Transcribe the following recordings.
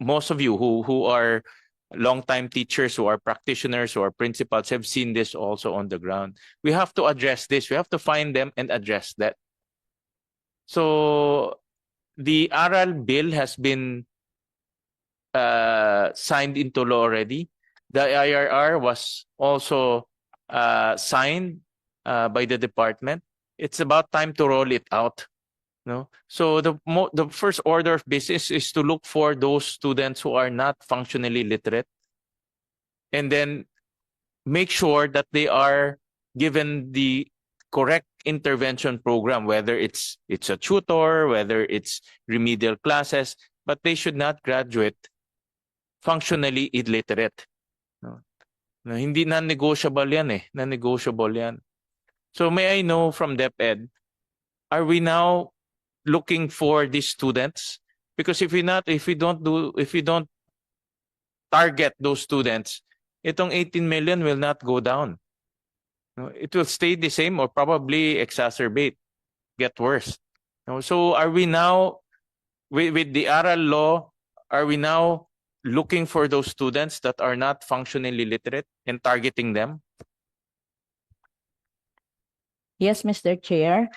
most of you who are longtime teachers, who are practitioners, who are principals, have seen this also on the ground. We have to address this. We have to find them and address that. So the Aral bill has been signed into law already. The IRR was also signed by the department. It's about time to roll it out. No? So the first order of business is to look for those students who are not functionally literate, and then make sure that they are given the correct intervention program, whether it's a tutor, whether it's remedial classes, but they should not graduate functionally illiterate. No? No, hindi non-negotiable yan eh. Non-negotiable yan. So may I know from DepEd, are we now looking for these students? Because if we don't target those students, itong 18 million will not go down. No, it will stay the same or probably exacerbate, get worse. No, so are we now, with the Aral law, are we now looking for those students that are not functionally literate and targeting them? Yes, Mr. Chair.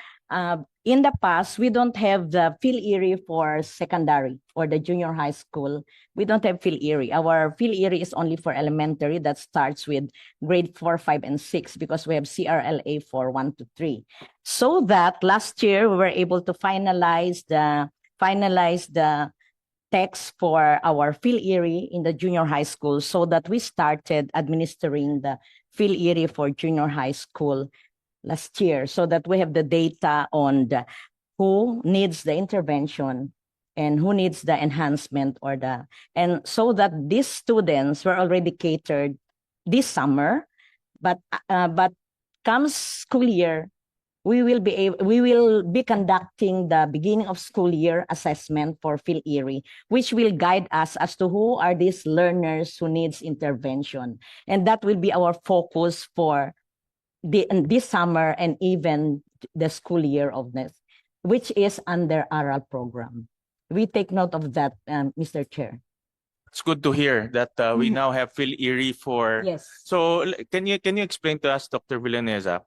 In the past, we don't have the PhilErie for secondary or the junior high school. We don't have PhilErie. Our PhilErie is only for elementary, that starts with grade 4, 5, and 6 because we have CRLA for 1 to 3. So that last year we were able to finalize the text for our PhilErie in the junior high school, so that we started administering the PhilErie for junior high school last year, so that we have the data on who needs the intervention and who needs the enhancement and so that these students were already catered this summer, but comes school year, we will be conducting the beginning of school year assessment for PhilErie, which will guide us as to who are these learners who needs intervention, and that will be our focus for this summer and even the school year of this, which is under Aral program. We take note of that, Mr. Chair. It's good to hear that we now have PhilErie for. Yes. So can you explain to us, Dr. Villaneza?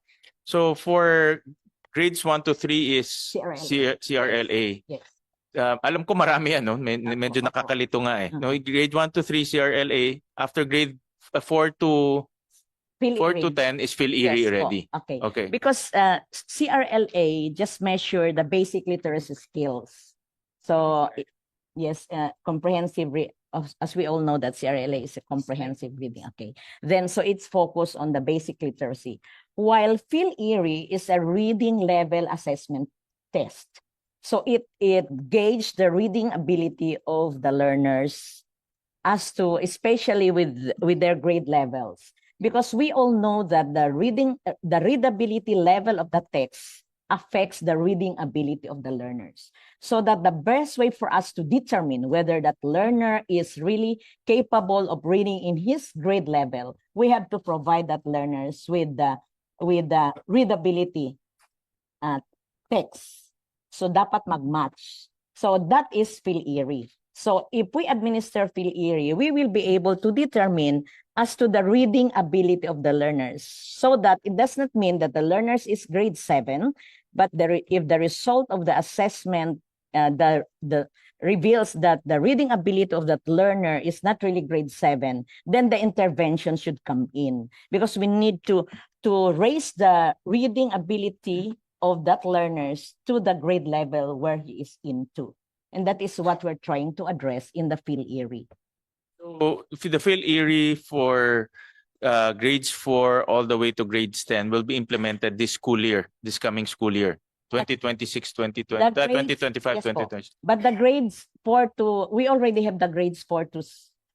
So for grades 1 to 3 is CRLA. Yes. Alam ko marami yan, no? Medyo nakakalito nga eh. No, grade 1 to 3 CRLA, after grade 4 to 10 is PhilErie Yes, already. Okay. Okay. Because CRLA just measure the basic literacy skills. So yes, comprehensive as we all know that CRLA is a comprehensive reading. Okay. Then so it's focused on the basic literacy, while PhilErie is a reading level assessment test. So it gauges the reading ability of the learners as to, especially with their grade levels. Because we all know that the readability level of the text affects the reading ability of the learners. So that the best way for us to determine whether that learner is really capable of reading in his grade level, we have to provide that learners with the readability text. So dapat mag-match. So that is PhilErie. So if we administer PhilErie, we will be able to determine as to the reading ability of the learners, so that it does not mean that the learners is grade 7, but if the result of the assessment reveals that the reading ability of that learner is not really grade 7, then the intervention should come in, because we need to raise the reading ability of that learners to the grade level where he is into. And that is what we're trying to address in the PhilErie. So the PhilErie for grades 4 all the way to grades 10 will be implemented this coming school year, 2026, 2025, yes, 2026. But the grades 4 to, we already have the grades 4 to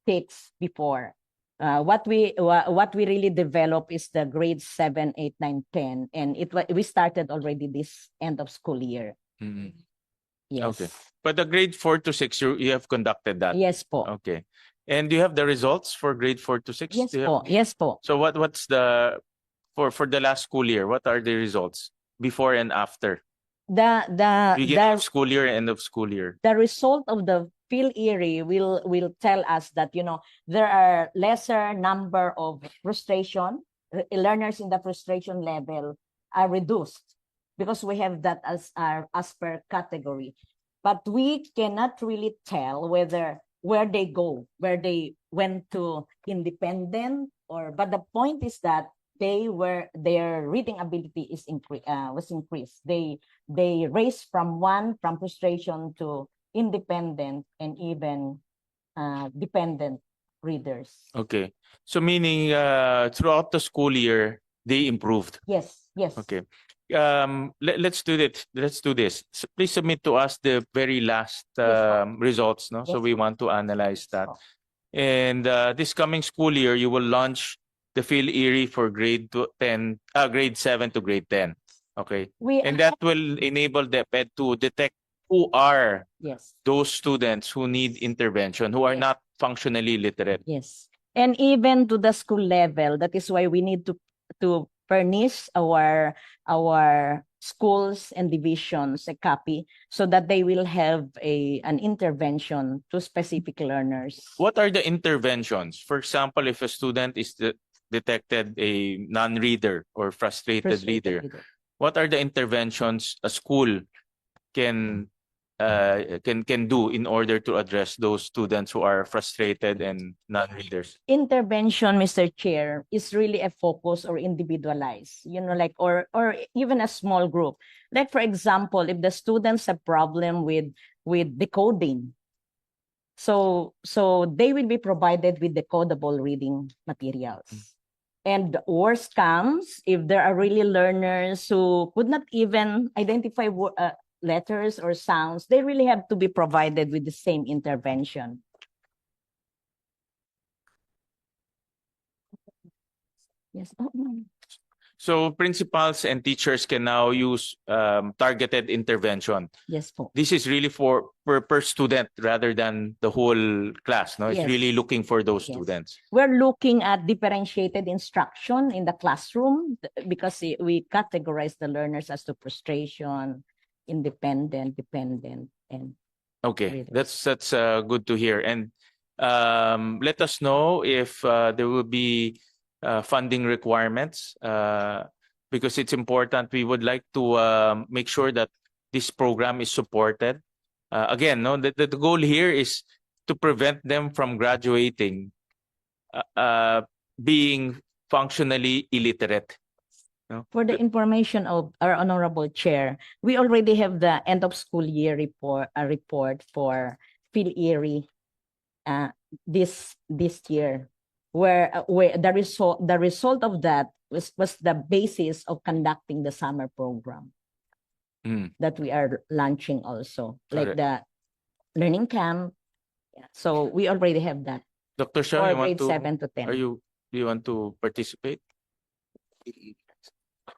6 before. What we really develop is the grades 7, 8, 9, 10, and we started already this end of school year. Mm-hmm. Yes. Okay. But the grade 4 to 6, you have conducted that? Yes po. Okay. And do you have the results for grade 4 to 6? Yes po. Yes po. So what's the, for the last school year, what are the results before and after? The Beginning of school year and end of school year. The result of the Phil Erie will tell us that, you know, there are lesser number of frustration, learners in the frustration level are reduced because we have that as per category. But we cannot really tell whether where they go, where they went to independent but the point is that their reading ability was increased. They raised from frustration to independent and even dependent readers. Okay. So meaning throughout the school year, they improved. Yes. Okay. Let's do this. Let's do this. So please submit to us the very last results. No, so Yes, we po. want to analyze that. po. And this coming school year, you will launch the Phil Erie for grade 7 to grade 10. Okay. And that will enable DepEd to detect who are Yes. those students who need intervention, who are Yes. not functionally literate. Yes. And even to the school level, that is why we need to furnish our schools and divisions a copy so that they will have an intervention to specific learners. What are the interventions? For example, if a student is detected a non-reader or frustrated reader, what are the interventions a school can do in order to address those students who are frustrated and non-readers? Intervention, Mr. Chair, is really a focus or individualized, you know, like or even a small group. Like for example, if the students have problem with decoding, so they will be provided with decodable reading materials. And worst comes if there are really learners who could not even identify letters or sounds, they really have to be provided with the same intervention. Yes. So principals and teachers can now use targeted intervention. Yes, po. This is really for per student rather than the whole class. No, it's Yes. really looking for those Yes. students. We're looking at differentiated instruction in the classroom because we categorize the learners as to frustration, independent, dependent, and Okay, readers. that's good to hear. And let us know if there will be funding requirements because it's important. We would like to make sure that this program is supported. Again, no, the goal here is to prevent them from graduating being functionally illiterate. No? For the information of our honorable chair, we already have the end of school year report for Phil Erie this year, where the result of that was the basis of conducting the summer program that we are launching also, like the learning camp. Yeah. So we already have that. Dr. Shah, for grade 7 to 10. Do you want to participate?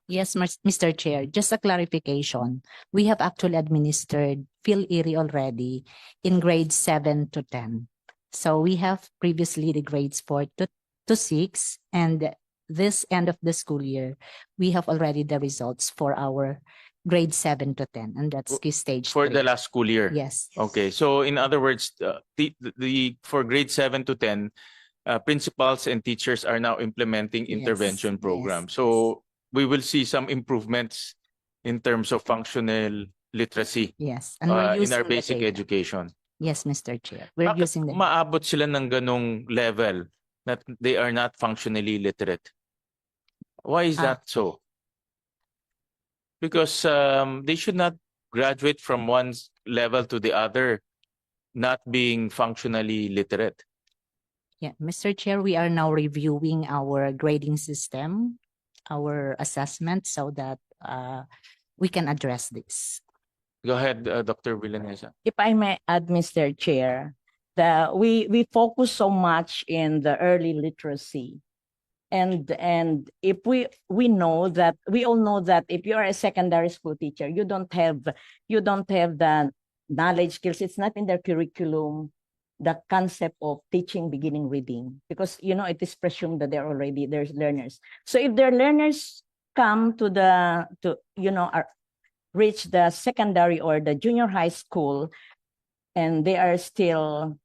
Yes, Mr. Chair, just a clarification. We have actually administered Phil Erie already in grades 7 to 10. So we have previously the grades 4 to 6, and this end of the school year, we have already the results for our grade 7 to 10, and that's key stage For 3. the last school year? Yes. Okay, so in other words, for grade 7 to 10, principals and teachers are now implementing intervention programs. So we will see some improvements in terms of functional literacy. Yes, and we're using in our the basic data. education. Yes, Mr. Chair. We're Bakit using them. maabot sila ng ganong level that they are not functionally literate? Why is that so? Because they should not graduate from one level to the other not being functionally literate. Yeah, Mr. Chair, we are now reviewing our grading system, our assessment, so that we can address this. Go ahead, Dr. Villanesa. If I may add, Mr. Chair, we focus so much in the early literacy. And if we know that, we all know that if you are a secondary school teacher, you don't have the knowledge skills. It's not in their curriculum, the concept of teaching beginning reading, because it is presumed that there's learners. So if their learners come reach the secondary or the junior high school, and they are still